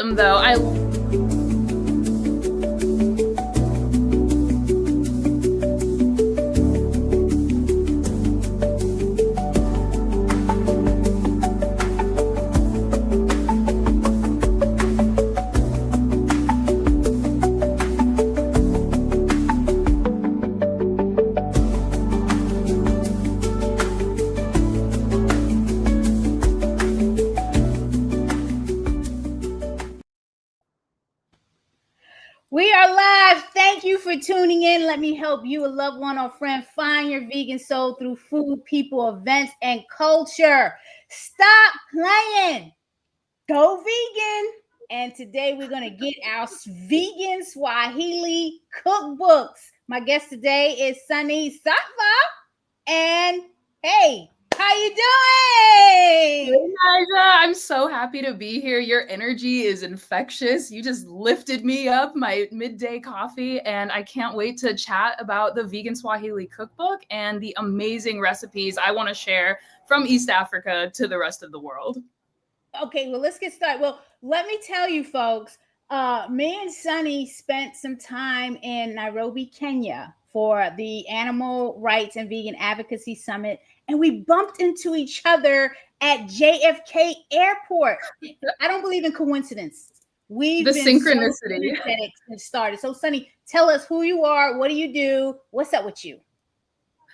awesome, though. We are live. Thank you for tuning in. Let me help you, a loved one or friend, find your vegan soul through food, people, events, and culture. Stop playing. Go vegan. And today we're going to get our Vegan Swahili Cookbooks. My guest today is Sunny Satva. And hey, how you doing? Hey, Naijha, I'm so happy to be here. Your energy is infectious. You just lifted me up, my midday coffee, and I can't wait to chat about the Vegan Swahili Cookbook and the amazing recipes I want to share from East Africa to the rest of the world. Okay, well, let's get started. Well, let me tell you, folks, me and Sunny spent some time in Nairobi, Kenya for the Animal Rights and Vegan Advocacy Summit, and we bumped into each other at JFK Airport. I don't believe in coincidence. We've the been synchronicity since started. So, Sunny, tell us who you are. What do you do? What's up with you?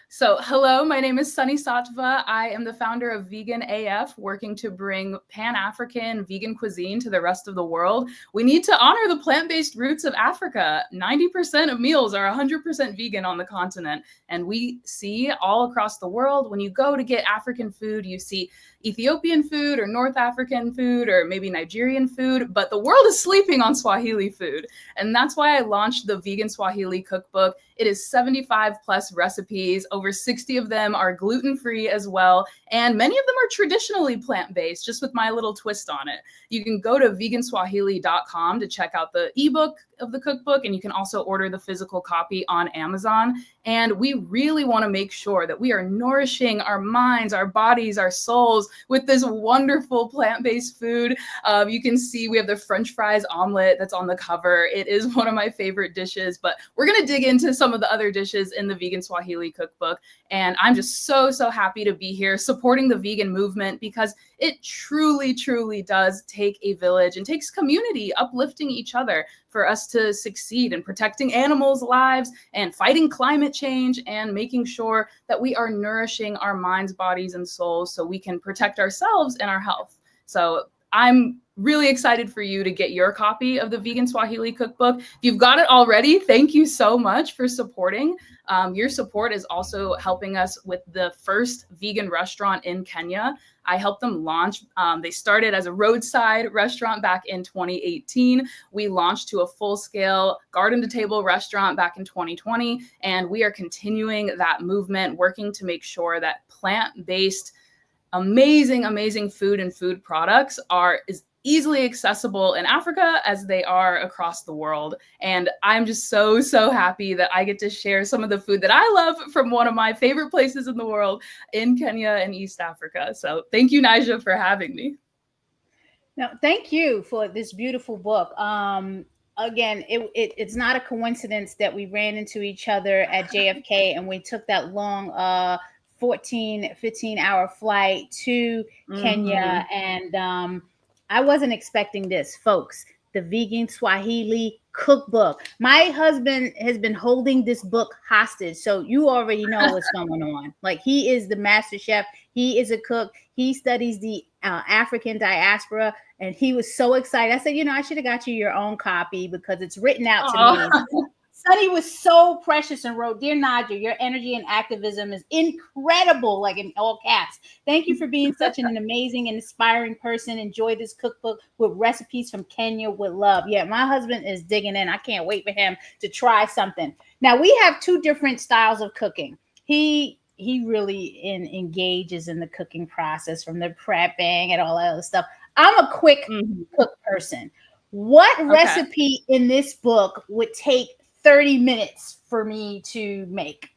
So, hello, my name is Sunny Satva. I am the founder of Vegan AF, working to bring Pan-African vegan cuisine to the rest of the world. We need to honor the plant-based roots of Africa. 90% of meals are 100% vegan on the continent. And we see all across the world, when you go to get African food, you see Ethiopian food or North African food or maybe Nigerian food, but the world is sleeping on Swahili food. And that's why I launched the Vegan Swahili Cookbook. It is 75 plus recipes. Over 60 of them are gluten-free as well. And many of them are traditionally plant-based, just with my little twist on it. You can go to veganswahili.com to check out the ebook of the cookbook, and you can also order the physical copy on Amazon. And we really want to make sure that we are nourishing our minds, our bodies, our souls with this wonderful plant-based food. You can see we have the French fries omelet that's on the cover. It is one of my favorite dishes, but we're going to dig into some of the other dishes in the Vegan Swahili Cookbook. And I'm just so happy to be here supporting the vegan movement, because it truly, truly does take a village and takes community uplifting each other for us to succeed in protecting animals' lives and fighting climate change and making sure that we are nourishing our minds, bodies, and souls so we can protect ourselves and our health. So I'm really excited for you to get your copy of the Vegan Swahili Cookbook. If you've got it already, thank you so much for supporting. Your support is also helping us with the first vegan restaurant in Kenya. I helped them launch. They started as a roadside restaurant back in 2018. We launched to a full-scale garden-to-table restaurant back in 2020, and we are continuing that movement, working to make sure that plant-based amazing food and food products are as easily accessible in Africa as they are across the world. And I'm just so happy that I get to share some of the food that I love from one of my favorite places in the world, in Kenya and East Africa. So thank you, Naijha, for having me. No, thank you for this beautiful book. Again, it's not a coincidence that we ran into each other at JFK and we took that long 14, 15-hour flight to Kenya. And I wasn't expecting this, folks. The Vegan Swahili Cookbook. My husband has been holding this book hostage, so you already know what's going on. Like, he is the master chef. He is a cook. He studies the African diaspora, and he was so excited. I said, I should have got you your own copy because it's written out to me. Sunny was so precious and wrote, "Dear Naijha, your energy and activism is incredible," like in all caps. "Thank you for being such an amazing and inspiring person. Enjoy this cookbook with recipes from Kenya with love." Yeah, my husband is digging in. I can't wait for him to try something. Now, we have two different styles of cooking. He really engages in the cooking process, from the prepping and all that other stuff. I'm a quick cook person. What recipe in this book would take 30 minutes for me to make?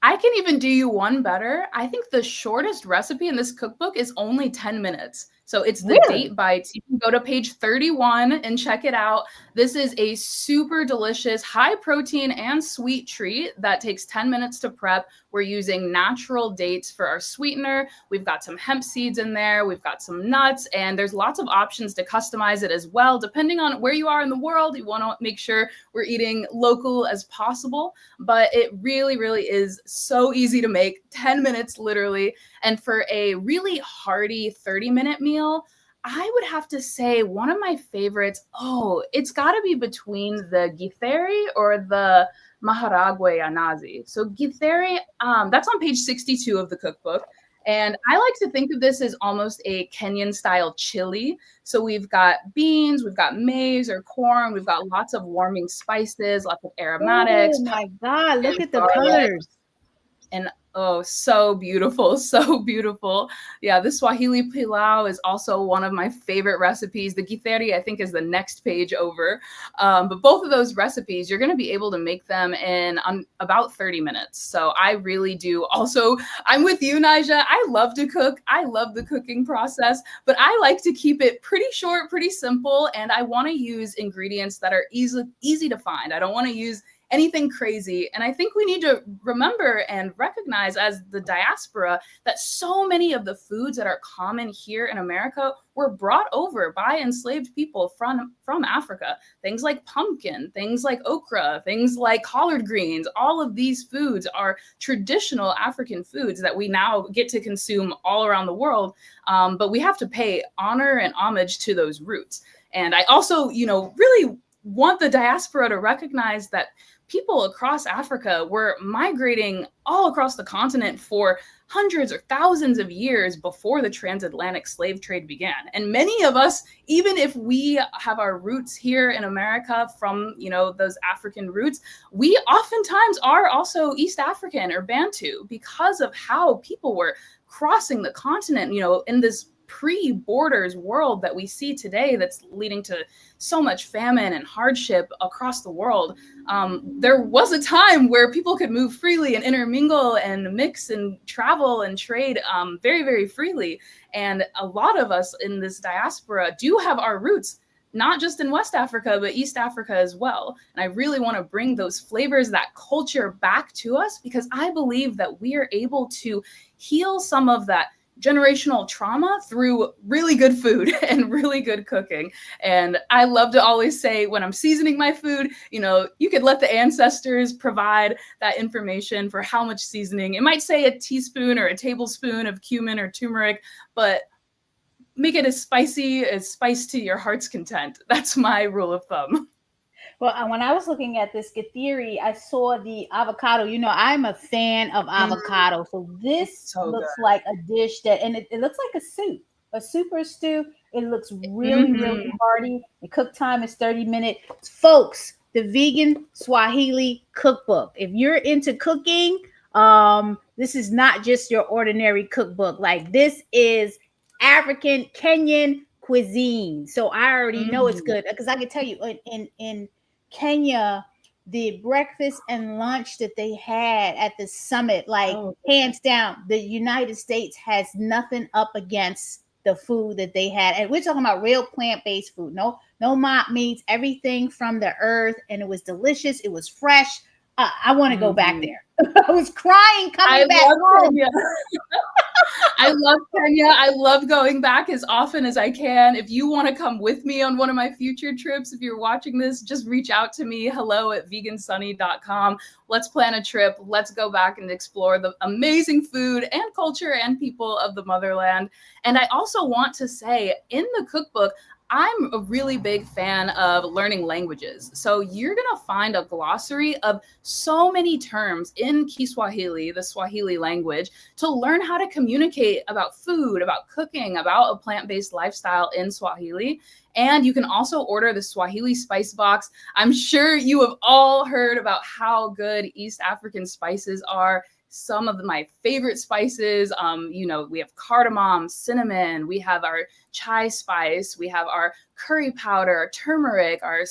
I can even do you one better. I think the shortest recipe in this cookbook is only 10 minutes. So it's the Really? date bites. You can go to page 31 and check it out. This is a super delicious, high protein and sweet treat that takes 10 minutes to prep. We're using natural dates for our sweetener. We've got some hemp seeds in there. We've got some nuts, and there's lots of options to customize it as well. Depending on where you are in the world, you want to make sure we're eating local as possible. But it really, really is so easy to make, 10 minutes literally. And for a really hearty 30-minute meal, I would have to say one of my favorites, it's got to be between the githeri or the maharagwe anazi. So githeri, that's on page 62 of the cookbook. And I like to think of this as almost a Kenyan style chili. So we've got beans, we've got maize or corn, we've got lots of warming spices, lots of aromatics. Oh my God, look at the garlic. colors. And so beautiful, so beautiful. Yeah, the Swahili pilau is also one of my favorite recipes. The githeri, I think, is the next page over. But both of those recipes, you're going to be able to make them in about 30 minutes. So I really do. Also, I'm with you, Naijha. I love to cook. I love the cooking process, but I like to keep it pretty short, pretty simple. And I want to use ingredients that are easy to find. I don't want to use anything crazy. And I think we need to remember and recognize as the diaspora that so many of the foods that are common here in America were brought over by enslaved people from Africa. Things like pumpkin, things like okra, things like collard greens. All of these foods are traditional African foods that we now get to consume all around the world. But we have to pay honor and homage to those roots. And I also, really want the diaspora to recognize that people across Africa were migrating all across the continent for hundreds or thousands of years before the transatlantic slave trade began. And many of us, even if we have our roots here in America from, those African roots, we oftentimes are also East African or Bantu because of how people were crossing the continent, in this pre-borders world that we see today that's leading to so much famine and hardship across the world. There was a time where people could move freely and intermingle and mix and travel and trade very, very freely. And a lot of us in this diaspora do have our roots, not just in West Africa, but East Africa as well. And I really want to bring those flavors, that culture back to us, because I believe that we are able to heal some of that generational trauma through really good food and really good cooking. And I love to always say when I'm seasoning my food, you could let the ancestors provide that information for how much seasoning. It might say a teaspoon or a tablespoon of cumin or turmeric, but make it as spice to your heart's content. That's my rule of thumb. Well, when I was looking at this githeri, I saw the avocado. I'm a fan of avocado. So this looks like a dish and it looks like a soup or a stew. It looks really, really hearty. The cook time is 30 minutes. Folks, the Vegan Swahili Cookbook. If you're into cooking, this is not just your ordinary cookbook. Like, this is African Kenyan cuisine. So I already know it's good, because I can tell you in Kenya, the breakfast and lunch that they had at the summit, hands down, the United States has nothing up against the food that they had. And we're talking about real plant-based food. No mock meats, everything from the earth. And it was delicious. It was fresh. I want to go back there. I was crying coming back home. I love Kenya. I love going back as often as I can. If you want to come with me on one of my future trips, if you're watching this, just reach out to me. hello@vegansunny.com. Let's plan a trip. Let's go back and explore the amazing food and culture and people of the motherland. And I also want to say, in the cookbook, I'm a really big fan of learning languages. So you're going to find a glossary of so many terms in Kiswahili, the Swahili language, to learn how to communicate about food, about cooking, about a plant-based lifestyle in Swahili. And you can also order the Swahili spice box. I'm sure you have all heard about how good East African spices are. Some of my favorite spices, we have cardamom, cinnamon, we have our chai spice, we have our curry powder, our turmeric, our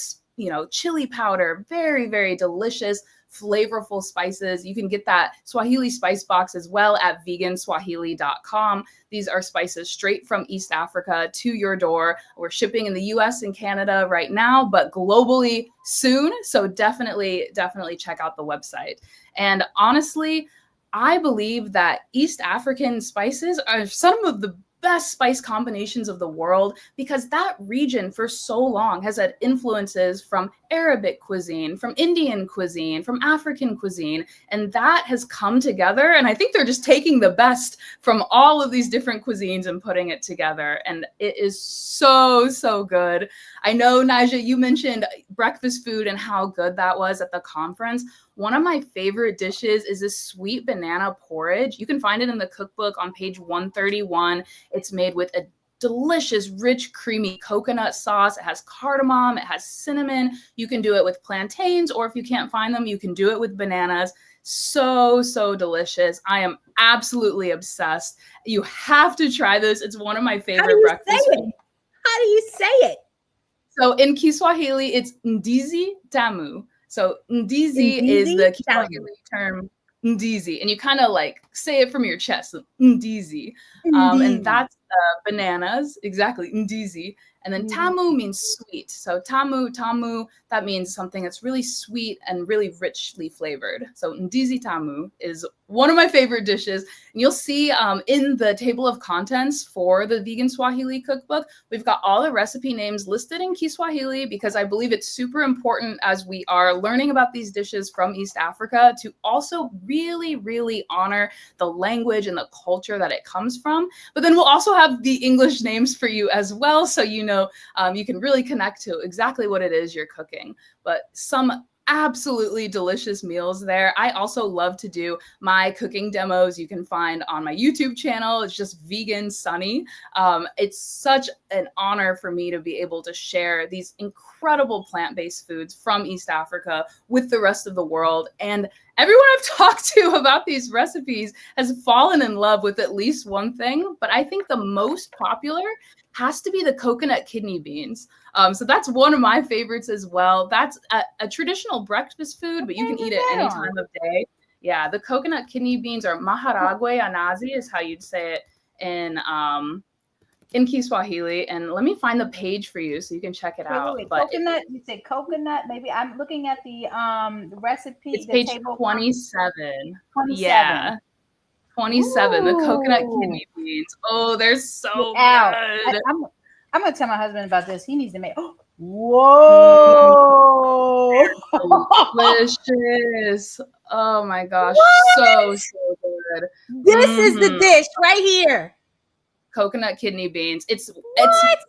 chili powder, very, very delicious, flavorful spices. You can get that Swahili spice box as well at veganswahili.com. These are spices straight from East Africa to your door. We're shipping in the US and Canada right now, but globally soon. So definitely check out the website. And honestly, I believe that East African spices are some of the best spice combinations of the world, because that region for so long has had influences from Arabic cuisine, from Indian cuisine, from African cuisine, and that has come together. And I think they're just taking the best from all of these different cuisines and putting it together. And it is so, so good. I know, Naijha, you mentioned breakfast food and how good that was at the conference. One of my favorite dishes is this sweet banana porridge. You can find it in the cookbook on page 131. It's made with a delicious, rich, creamy coconut sauce. It has cardamom, it has cinnamon. You can do it with plantains, or if you can't find them, you can do it with bananas. So, so delicious. I am absolutely obsessed. You have to try this. It's one of my favorite breakfast foods. How do you say it? So in Kiswahili, it's ndizi tamu. So ndizi is the Kiswahili term ndizi, and you kind of like say it from your chest, ndizi. And that's bananas, exactly, ndizi. And then tamu means sweet. So tamu, that means something that's really sweet and really richly flavored. So ndizi tamu is one of my favorite dishes. And you'll see in the table of contents for the Vegan Swahili Cookbook, we've got all the recipe names listed in Kiswahili, because I believe it's super important as we are learning about these dishes from East Africa to also really, really honor the language and the culture that it comes from. But then we'll also have the English names for you as well, so you can really connect to exactly what it is you're cooking. But some absolutely delicious meals there. I also love to do my cooking demos. You can find on my YouTube channel. It's just Vegan Sunny. It's such an honor for me to be able to share these incredible plant-based foods from East Africa with the rest of the world. And everyone I've talked to about these recipes has fallen in love with at least one thing, but I think the most popular has to be the coconut kidney beans. So that's one of my favorites as well. That's a traditional breakfast food, but you can eat it any time of day. Yeah, the coconut kidney beans, or maharagwe anazi is how you'd say it in Kiswahili. And let me find the page for you so you can check it out. Wait. Coconut, you said coconut. Maybe I'm looking at the recipe. It's page 27. 27. Yeah. 27, the coconut kidney beans. Oh, they're so good. I'm going to tell my husband about this. He needs to make. Whoa! Delicious. Oh my gosh. So good. This is the dish right here. Coconut kidney beans. It's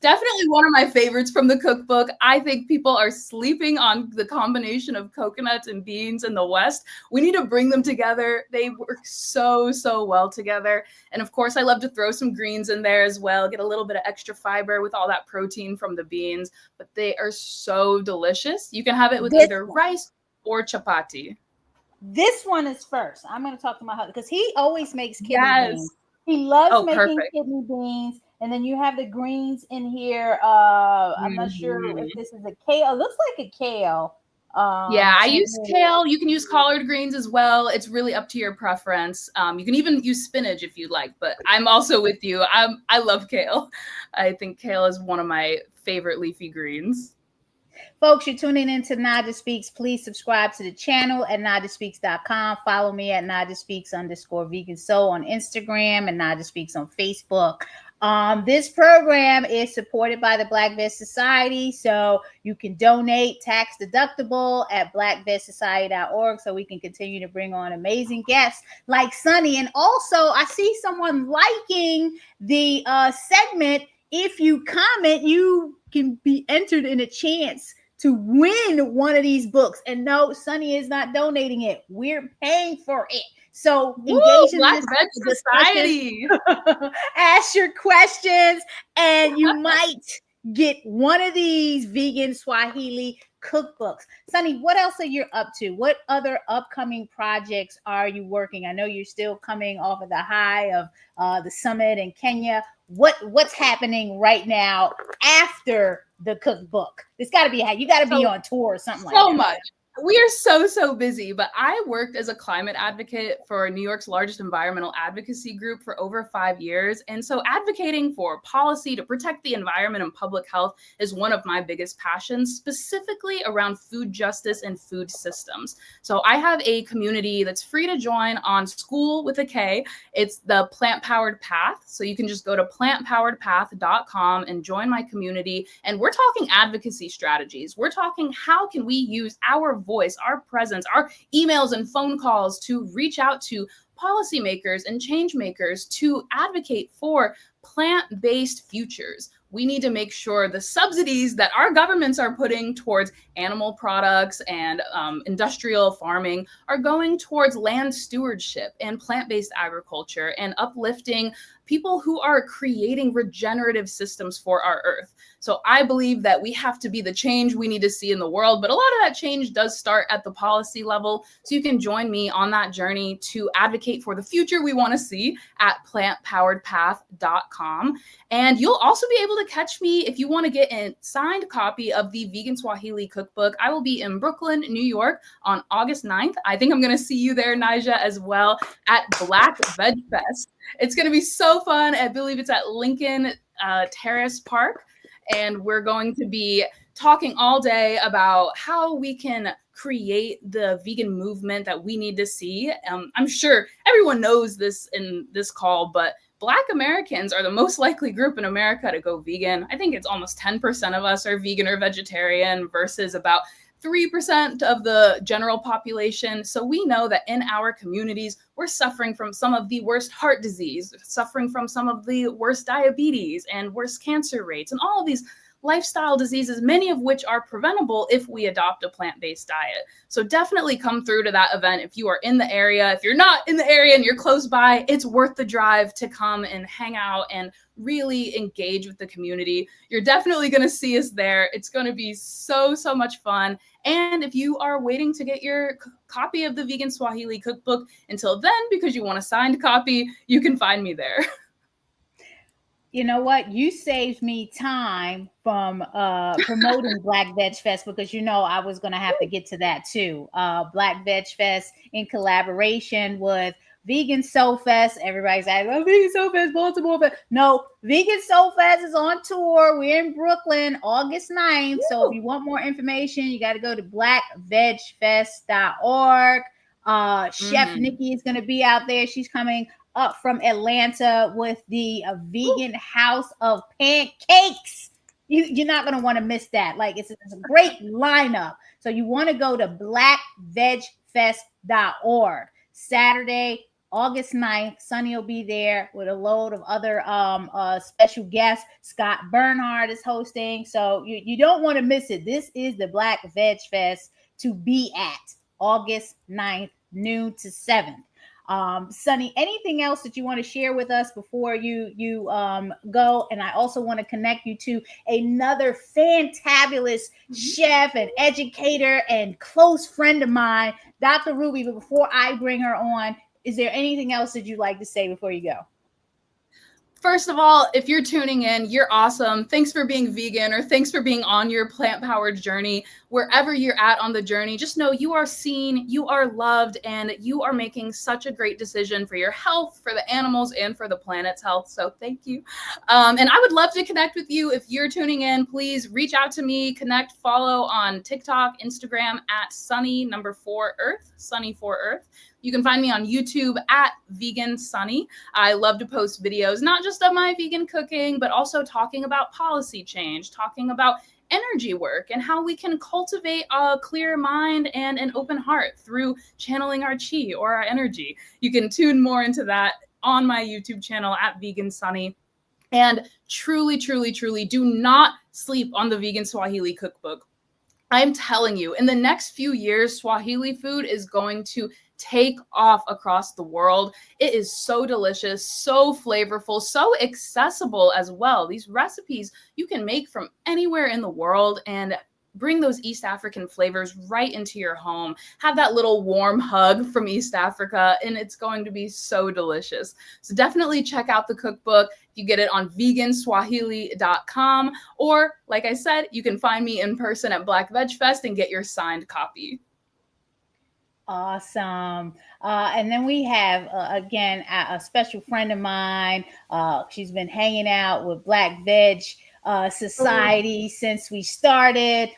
definitely one of my favorites from the cookbook. I think people are sleeping on the combination of coconuts and beans in the West. We need to bring them together. They work so, so well together. And of course, I love to throw some greens in there as well, get a little bit of extra fiber with all that protein from the beans. But they are so delicious. You can have it with either rice or chapati. This one is first. I'm going to talk to my husband because he always makes kidney beans. He loves making kidney beans. And then you have the greens in here. I'm not sure if this is a kale. It looks like a kale. Yeah, I use kale. You can use collard greens as well. It's really up to your preference. You can even use spinach if you'd like, but I'm also with you. I love kale. I think kale is one of my favorite leafy greens. Folks, you're tuning in to Naijha Speaks. Please subscribe to the channel at naijaspeaks.com. Follow me at naijaspeaks_vegan soul on Instagram and Naijha Speaks on Facebook. This program is supported by the Black Veg Society, so you can donate tax deductible at blackvegsociety.org so we can continue to bring on amazing guests like Sunny. And also, I see someone liking the segment. If you comment, you can be entered in a chance to win one of these books. And no, Sunny is not donating it. We're paying for it. So engage in Black Veg Society. Ask your questions, and you might get one of these Vegan Swahili cookbooks. Sunny, what else are you up to? What other upcoming projects are you working? I know you're still coming off of the high of the summit in Kenya. What's happening right now after the cookbook? It's got to be, you got to be on tour or something like that. So much. We are so busy, but I worked as a climate advocate for New York's largest environmental advocacy group for over 5 years. And so advocating for policy to protect the environment and public health is one of my biggest passions, specifically around food justice and food systems. So I have a community that's free to join on School with a K. It's the Plant Powered Path. So you can just go to plantpoweredpath.com and join my community. And we're talking advocacy strategies. We're talking how can we use our voice, our presence, our emails and phone calls to reach out to policymakers and change makers to advocate for plant-based futures. We need to make sure the subsidies that our governments are putting towards animal products and industrial farming are going towards land stewardship and plant-based agriculture and uplifting people who are creating regenerative systems for our earth. So I believe that we have to be the change we need to see in the world, but a lot of that change does start at the policy level. So you can join me on that journey to advocate for the future we want to see at plantpoweredpath.com. And you'll also be able to catch me if you want to get a signed copy of the Vegan Swahili Cookbook. I will be in Brooklyn, New York on August 9th. I think I'm going to see you there, Naijha, as well, at Black Veg Fest. It's going to be so fun. I believe it's at Lincoln Terrace Park. And we're going to be talking all day about how we can create the vegan movement that we need to see. I'm sure everyone knows this in this call, but Black Americans are the most likely group in America to go vegan. I think it's almost 10% of us are vegan or vegetarian versus about 3% of the general population. So we know that in our communities, we're suffering from some of the worst heart disease, suffering from some of the worst diabetes and worst cancer rates, and all of these lifestyle diseases, many of which are preventable if we adopt a plant-based diet. So definitely come through to that event if you are in the area. If you're not in the area and you're close by, it's worth the drive to come and hang out and really engage with the community. You're definitely going to see us there. It's going to be so much fun. And if you are waiting to get your copy of the Vegan Swahili Cookbook until then, because you want a signed copy, you can find me there. You know what? You saved me time from promoting Black Veg Fest, because I was going to have to get to that too. Black Veg Fest in collaboration with Vegan Soul Fest. Everybody's like, oh, Vegan Soul Fest, Baltimore. But no, Vegan Soul Fest is on tour. We're in Brooklyn, August 9th. Woo! So if you want more information, you got to go to blackvegfest.org. Chef Nikki is going to be out there. She's coming up from Atlanta with the Vegan House of Pancakes. You're not going to want to miss that. Like, it's a great lineup. So you want to go to blackvegfest.org. Saturday, August 9th, Sunny will be there with a load of other special guests. Scott Bernhard is hosting. So you don't want to miss it. This is the Black Veg Fest to be at, August 9th, noon to 7th. Sunny, anything else that you want to share with us before you go? And I also want to connect you to another fantabulous chef and educator and close friend of mine, Dr. Ruby. But before I bring her on, is there anything else that you'd like to say before you go? First of all, if you're tuning in, you're awesome. Thanks for being vegan, or thanks for being on your plant-powered journey. Wherever you're at on the journey, just know you are seen, you are loved, and you are making such a great decision for your health, for the animals, and for the planet's health. So thank you. And I would love to connect with you. If you're tuning in, please reach out to me, connect, follow on TikTok, Instagram at Sunny4Earth, Sunny4Earth. You can find me on YouTube at Vegan Sunny. I love to post videos, not just of my vegan cooking, but also talking about policy change, talking about energy work and how we can cultivate a clear mind and an open heart through channeling our chi or our energy. You can tune more into that on my YouTube channel at Vegan Sunny. And truly do not sleep on the Vegan Swahili Cookbook. I'm telling you, in the next few years, Swahili food is going to take off across the world. It is so delicious, so flavorful, so accessible as well. These recipes you can make from anywhere in the world, and bring those East African flavors right into your home. Have that little warm hug from East Africa, and it's going to be so delicious. So definitely check out the cookbook. You get it on veganswahili.com, or like I said, you can find me in person at Black Veg Fest and get your signed copy. Awesome. And then we have, again, a special friend of mine. She's been hanging out with Black Veg Society since we started.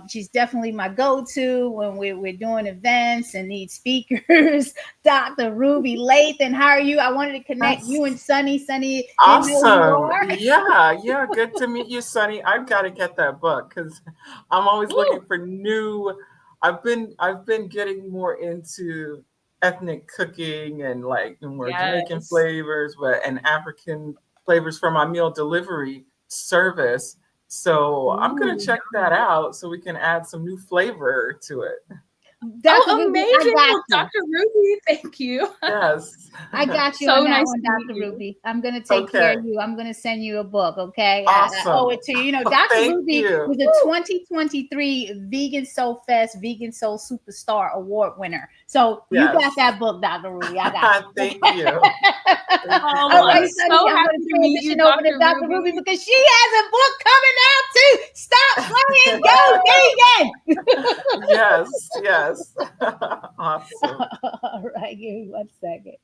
She's definitely my go-to when we're doing events and need speakers. Dr. Ruby Lathon, how are you? I wanted to connect you and Sunny. Sunny, awesome. Yeah. Good to meet you, Sunny. I've got to get that book because I'm always looking for new. I've been getting more into ethnic cooking and like more Jamaican flavors, and African flavors for my meal delivery service. So I'm gonna check that out so we can add some new flavor to it. Dr. Amazing. Dr. Ruby, thank you. Yes. I got you so on that nice one, Dr. Ruby. I'm going to take care of you. I'm going to send you a book, okay? Awesome. I owe it to you. You know, Dr. Ruby was a 2023 Vegan Soul Fest, Vegan Soul Superstar Award winner. So you got that book, Dr. Ruby. I got it. Thank you. I'm so happy to meet you, Dr. Ruby, because she has a book coming out too. Stop playing, go vegan. Yes. Awesome. All right, give me 1 second.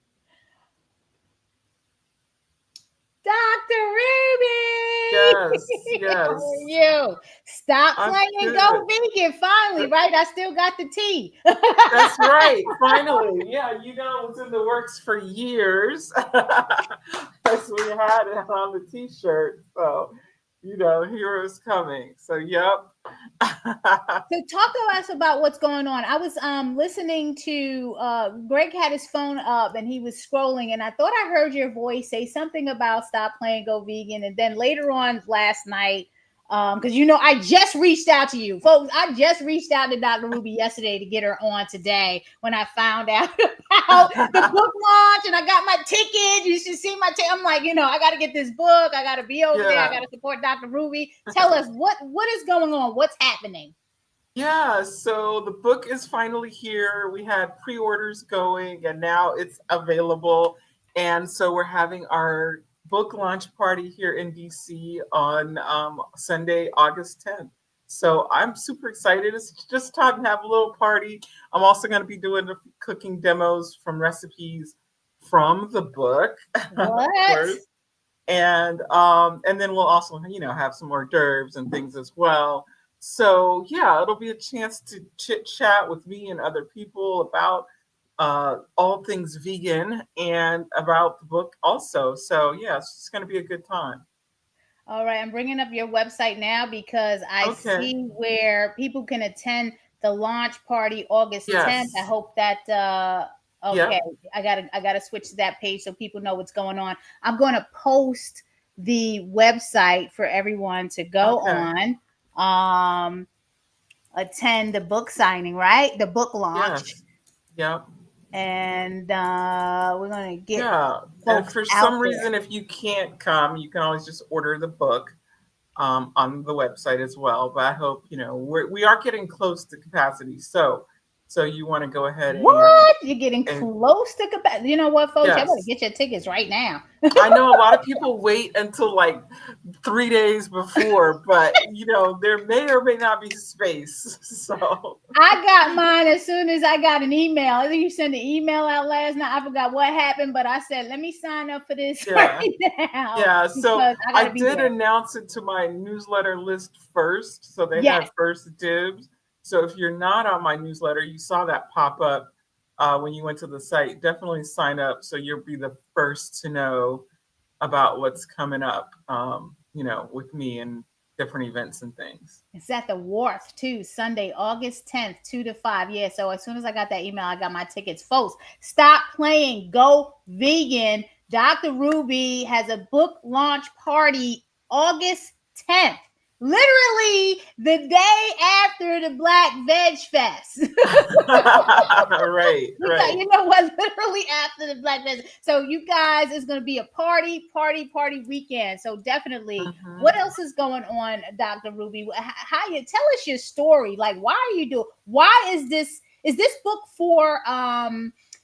Dr. Ruby! Yes. How are you? Stop playing, go vegan. Finally, right? I still got the tea. That's right. Finally. Yeah, it was in the works for years. That's we had it on the t-shirt. So, here is coming. So, yep. So talk to us about what's going on. I was listening to Greg had his phone up and he was scrolling, and I thought I heard your voice say something about stop playing, go vegan. And then later on last night, because I just reached out to you folks. I just reached out to Dr. Ruby yesterday to get her on today when I found out about the book launch, and I got my ticket. You should see my ticket. I'm like, I got to get this book. I got to be over there. I got to support Dr. Ruby. Tell us what is going on. What's happening? Yeah, so the book is finally here. We had pre-orders going and now it's available. And so we're having our book launch party here in DC on Sunday, August 10th. So I'm super excited. It's just time to have a little party. I'm also going to be doing the cooking demos from recipes from the book. What? And then we'll also, have some hors d'oeuvres and things as well. So yeah, it'll be a chance to chit chat with me and other people about all things vegan and about the book also. So yeah, it's just going to be a good time. All right, I'm bringing up your website now because I see where people can attend the launch party August 10th. I hope that I gotta switch to that page so people know what's going on. I'm going to post the website for everyone to go on. Attend the book signing, right? The book launch. Yep. And we're gonna get and for some reason, if you can't come, you can always just order the book on the website as well. But I hope we are getting close to capacity, so you want to go ahead and you're getting close to capacity. You know what, folks? I better get your tickets right now. I know a lot of people wait until like 3 days before, but there may or may not be space. So I got mine as soon as I got an email. I think you sent an email out last night. I forgot what happened, but I said, let me sign up for this right now. Yeah, so I did announce it to my newsletter list first, so they had first dibs. So if you're not on my newsletter, you saw that pop up when you went to the site. Definitely sign up so you'll be the first to know about what's coming up, with me and different events and things. It's at the Wharf too, Sunday, August 10th, 2 to 5. Yeah, so as soon as I got that email, I got my tickets. Folks, stop playing, go vegan. Dr. Ruby has a book launch party August 10th. literally the day after the Black Veg Fest. Right. You know what? Literally after the Black Veg. So you guys, it's going to be a party weekend. So definitely. What else is going on, Dr. Ruby? How you tell us your story? Like, why are you doing? Why is this book for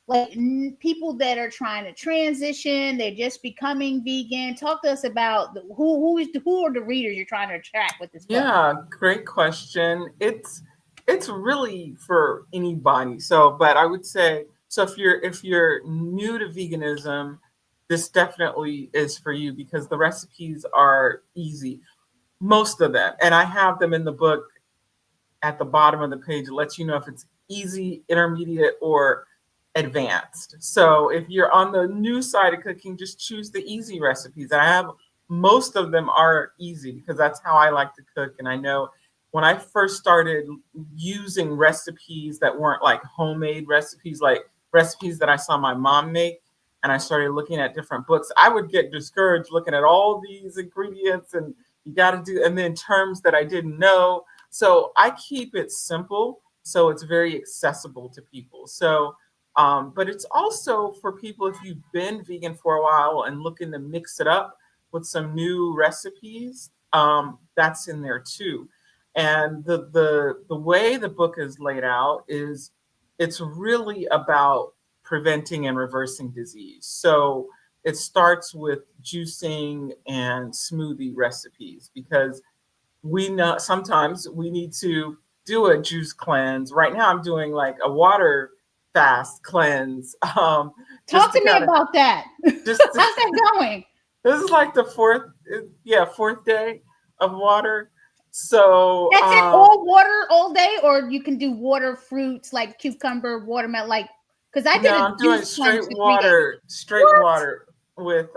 like people that are trying to transition? They're just becoming vegan. Talk to us about who are the readers you're trying to attract with this book? Yeah, great question. It's really for anybody. So, but I would say, so if you're new to veganism, this definitely is for you because the recipes are easy, most of them, and I have them in the book at the bottom of the page. It lets you know if it's easy, intermediate, or advanced. So if you're on the new side of cooking, just choose the easy recipes. And I have most of them are easy because that's how I like to cook. And I know when I first started using recipes that weren't like homemade recipes, like recipes that I saw my mom make, and I started looking at different books, I would get discouraged looking at all these ingredients and you got to do, and then terms that I didn't know. So I keep it simple so it's very accessible to people. So but it's also for people if you've been vegan for a while and looking to mix it up with some new recipes. That's in there too. And the way the book is laid out is it's really about preventing and reversing disease. So it starts with juicing and smoothie recipes because we know sometimes we need to do a juice cleanse. Right now I'm doing like a water fast cleanse. Talk to me about that. Just how's that going? This is like the fourth day of water. So that's it, all water all day, or you can do water fruits like cucumber, watermelon, like because I did. I'm doing straight water with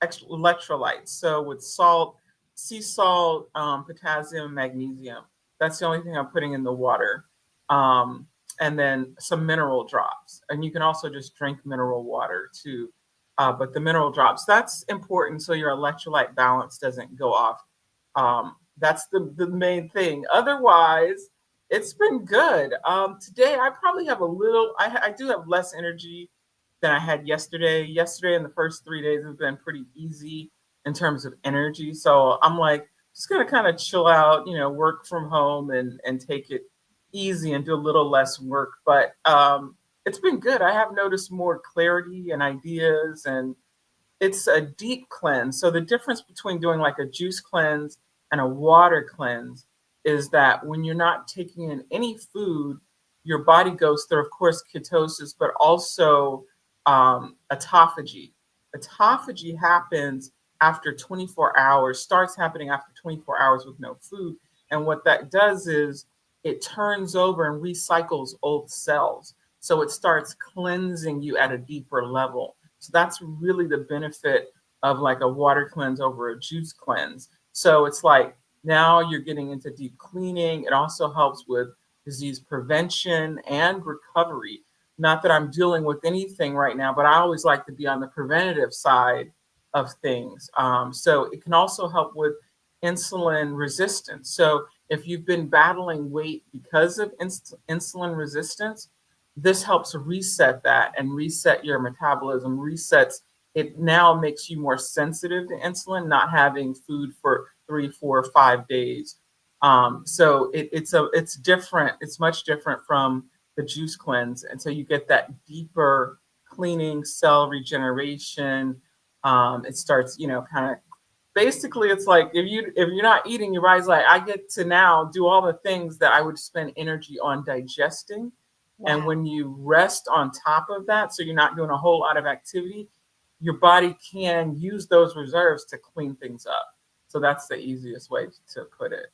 extra electrolytes. So with salt, sea salt, potassium, magnesium. That's the only thing I'm putting in the water. And then some mineral drops. And you can also just drink mineral water too. But the mineral drops, that's important so your electrolyte balance doesn't go off. That's the main thing. Otherwise, it's been good. Today, I probably have I do have less energy than I had yesterday. Yesterday and the first 3 days have been pretty easy in terms of energy. So I'm like, just going to kind of chill out, work from home and take it easy and do a little less work. But it's been good. I have noticed more clarity and ideas, and it's a deep cleanse. So the difference between doing like a juice cleanse and a water cleanse is that when you're not taking in any food, your body goes through, of course, ketosis, but also autophagy. Autophagy happens after 24 hours, starts happening after 24 hours with no food. And what that does is it turns over and recycles old cells. So it starts cleansing you at a deeper level. So that's really the benefit of like a water cleanse over a juice cleanse. So it's like now you're getting into deep cleaning. It also helps with disease prevention and recovery. Not that I'm dealing with anything right now, but I always like to be on the preventative side of things. So it can also help with insulin resistance. So if you've been battling weight because of insulin resistance, this helps reset that and reset your metabolism, resets it. Now makes you more sensitive to insulin, not having food for 3, 4, 5 days. So it's different. It's much different from the juice cleanse. And so you get that deeper cleaning, cell regeneration. It starts, kind of basically it's like if you're not eating, your body's like, I get to now do all the things that I would spend energy on digesting. Wow. And when you rest on top of that, so you're not doing a whole lot of activity, your body can use those reserves to clean things up. So that's the easiest way to put it.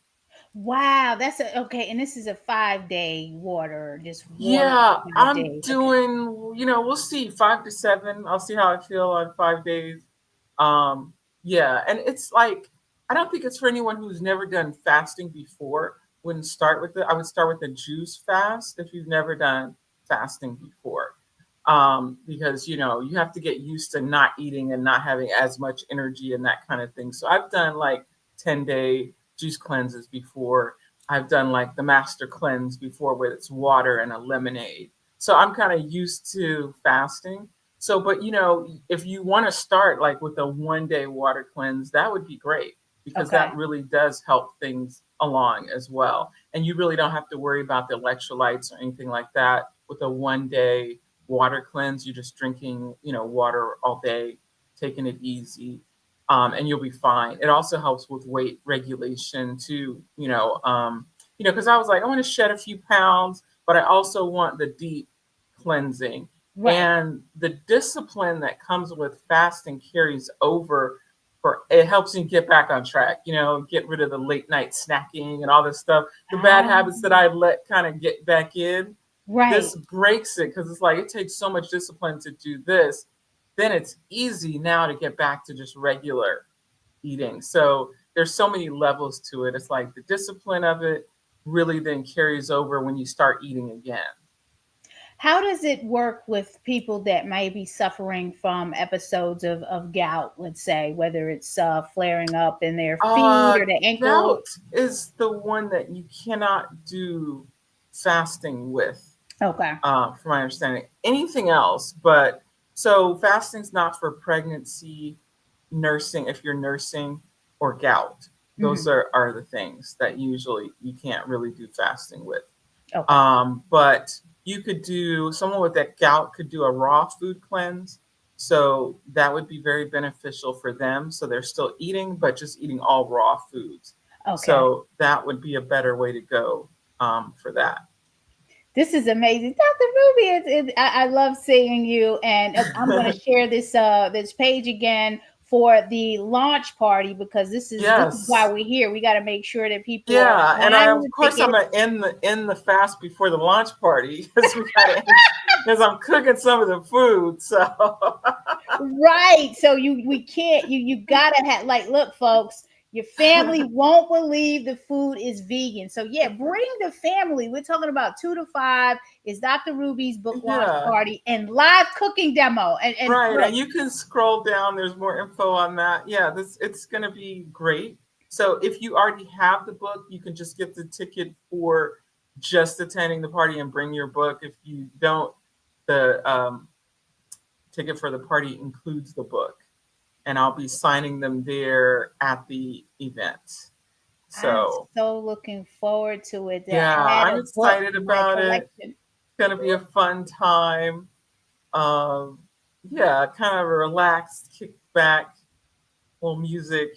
Wow, that's okay. And this is a 5-day water, just water. Yeah, I'm doing, we'll see 5 to 7. I'll see how I feel on 5 days. Yeah, and it's like, I don't think it's for anyone who's never done fasting before. Wouldn't start with it. I would start with a juice fast if you've never done fasting before. Because, you have to get used to not eating and not having as much energy and that kind of thing. So I've done like 10-day juice cleanses before. I've done like the master cleanse before where it's water and a lemonade. So I'm kind of used to fasting. So, but if you want to start like with a 1 day water cleanse, that would be great because Okay. that really does help things along as well. And you really don't have to worry about the electrolytes or anything like that with a 1 day water cleanse. You're just drinking, water all day, taking it easy, and you'll be fine. It also helps with weight regulation too, because I was like, I want to shed a few pounds, but I also want the deep cleansing. Right. And the discipline that comes with fasting carries over. It helps you get back on track, get rid of the late night snacking and all this stuff, the bad habits that I let kind of get back in. Right. This breaks it because it's like it takes so much discipline to do this. Then it's easy now to get back to just regular eating. So there's so many levels to it. It's like the discipline of it really then carries over when you start eating again. How does it work with people that may be suffering from episodes of gout, let's say, whether it's flaring up in their feet or the ankle? Gout is the one that you cannot do fasting with. Okay. From my understanding. Anything else, but so fasting's not for pregnancy, nursing, if you're nursing, or gout. Those are the things that usually you can't really do fasting with. Okay. But you could do, someone with that gout could do a raw food cleanse. So that would be very beneficial for them. So they're still eating, but just eating all raw foods. Okay. So that would be a better way to go for that. This is amazing, Dr. Ruby. I love seeing you, and I'm going to share this page again for the launch party because this is why we're here. We got to make sure that people are and I'm gonna end the fast before the launch party because I'm cooking some of the food. So right, so you gotta have, like, look, folks. Your family won't believe the food is vegan. So yeah, bring the family. We're talking about 2 to 5 is Dr. Ruby's book launch party and live cooking demo. And right, and you can scroll down. There's more info on that. Yeah, it's going to be great. So if you already have the book, you can just get the ticket for just attending the party and bring your book. If you don't, the ticket for the party includes the book. And I'll be signing them there at the event. So I'm so looking forward to it. I'm excited about it. It's gonna be a fun time. Kind of a relaxed, kick back, little music.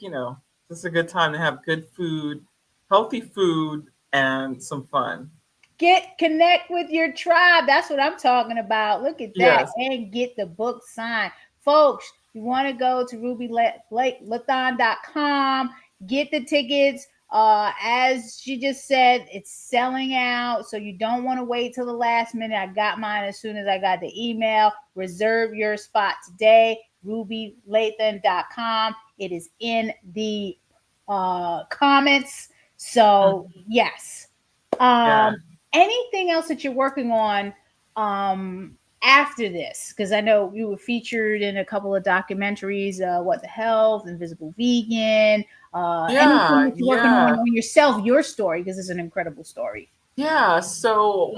Just a good time to have good food, healthy food, and some fun. Connect with your tribe. That's what I'm talking about. Look at that. And get the book signed. Folks, you want to go to rubylathon.com, get the tickets. As she just said, it's selling out, so you don't want to wait till the last minute. I got mine as soon as I got the email. Reserve your spot today, rubylathon.com. It is in the comments. So yes. Anything else that you're working on after this? Because I know you were featured in a couple of documentaries, What the Health, Invisible Vegan. Anything that you're working on yourself, your story, because it's an incredible story. Yeah. So,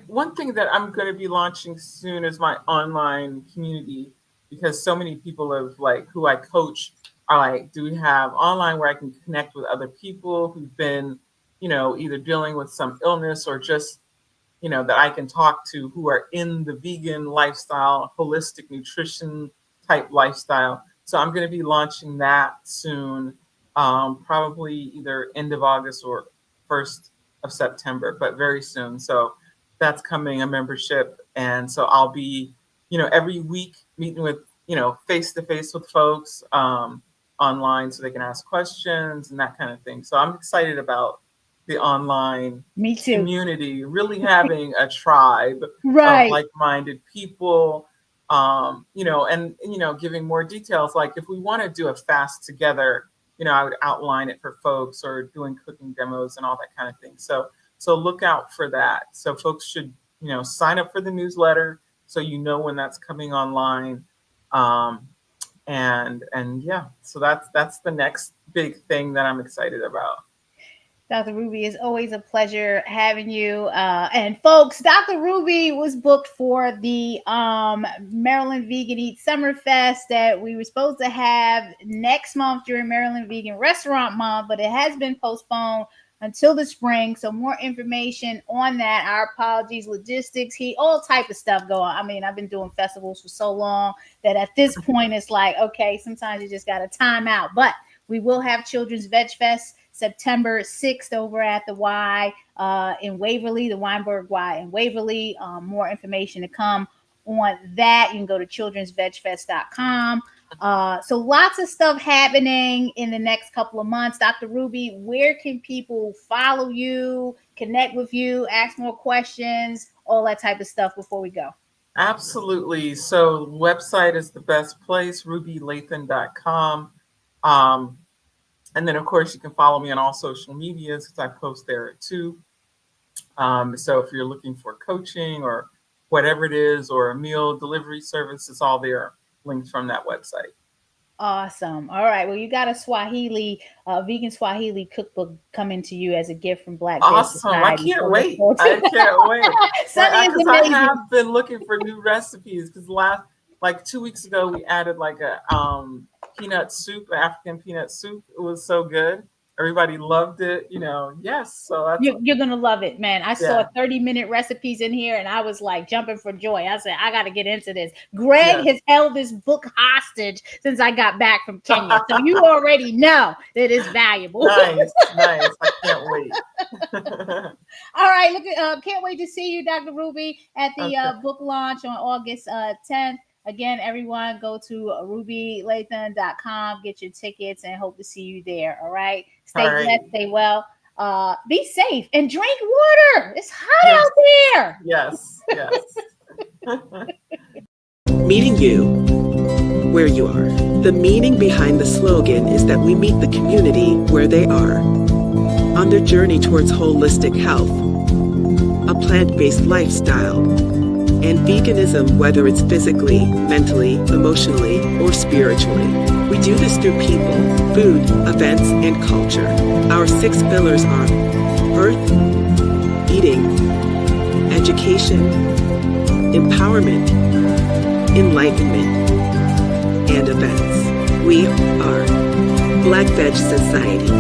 one thing that I'm going to be launching soon is my online community, because so many people who I coach are like, do we have online where I can connect with other people who've been, either dealing with some illness or just, that I can talk to, who are in the vegan lifestyle, holistic nutrition type lifestyle. So I'm going to be launching that soon, probably either end of August or 1st of September, but very soon. So that's coming, a membership. And so I'll be, every week meeting with, face to face with folks online so they can ask questions and that kind of thing. So I'm excited about the online community, really having a tribe of like-minded people, giving more details. Like if we want to do a fast together, I would outline it for folks, or doing cooking demos and all that kind of thing. So look out for that. So folks should, sign up for the newsletter so when that's coming online. So that's the next big thing that I'm excited about. Dr. Ruby, it's always a pleasure having you. And folks, Dr. Ruby was booked for the Maryland Vegan Eat Summer Fest that we were supposed to have next month during Maryland Vegan Restaurant Month, but it has been postponed until the spring. So more information on that. Our apologies, logistics, all type of stuff going. I mean, I've been doing festivals for so long that at this point it's like, okay, sometimes you just got to time out. But we will have Children's Veg Fest September 6th over at the Y in Waverly, the Weinberg Y in Waverly. More information to come on that. You can go to childrensvegfest.com. So lots of stuff happening in the next couple of months. Dr. Ruby, where can people follow you, connect with you, ask more questions, all that type of stuff before we go? Absolutely. So website is the best place, rubylathon.com. And then, of course, you can follow me on all social medias because I post there too. So if you're looking for coaching or whatever it is, or a meal delivery service, it's all there, linked from that website. Awesome. All right. Well, you got a Vegan Swahili cookbook coming to you as a gift from Black Awesome. I can't wait. I can't wait. Because I have been looking for new recipes because like 2 weeks ago, we added like a peanut soup, African peanut soup. It was so good. Everybody loved it, yes. So that's you're going to love it, man. I saw 30-minute recipes in here and I was like jumping for joy. I said, I got to get into this. Greg has held this book hostage since I got back from Kenya. So you already know that it's valuable. Nice. I can't wait. All right. Can't wait to see you, Dr. Ruby, at the book launch on August 10th. Again, everyone, go to rubylathon.com, get your tickets, and hope to see you there. All right. Stay blessed, stay well. Be safe and drink water. It's hot out there. Yes. Meeting you where you are. The meaning behind the slogan is that we meet the community where they are on their journey towards holistic health, a plant-based lifestyle, and veganism, whether it's physically, mentally, emotionally, or spiritually. We do this through people, food, events, and culture. Our 6 pillars are earth, eating, education, empowerment, enlightenment, and events. We are Black Veg Society.